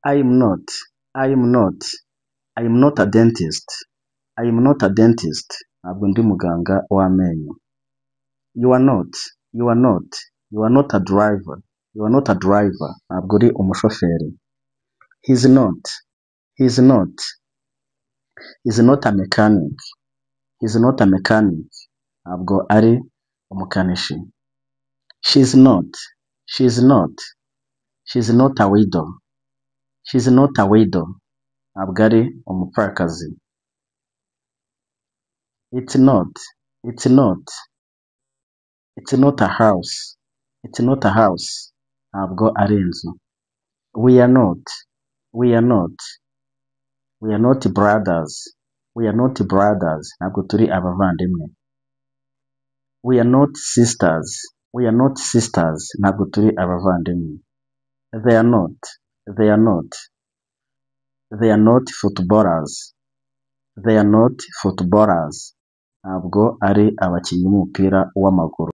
I am not. I am not. I am not a dentist. I am not a dentist. Ntabwo ndi muganga w'amenyo. You are not. You are not. You are not a driver. You are not a driver. Ntabwo uri umushoferi. He is not. He is not. He is not a mechanic. He is not a mechanic. Ntabwo ari umukanishi. She is not. She is not. She is not a widow. She is not a widow. Ntabwo ari umupfakazi. It's not. It's not. It's not a house. It's not a house. Ntabwo ari inzu. We are not. We are not. We are not brothers. We are not brothers. Ntabwo turi abavandimwe. We are not sisters. We are not sisters. Ntabwo turi abavandimwe. They are not. They are not. They are not footballers. They are not footballers. Ntabwo ari abakinnyi b'umupira w'amaguru.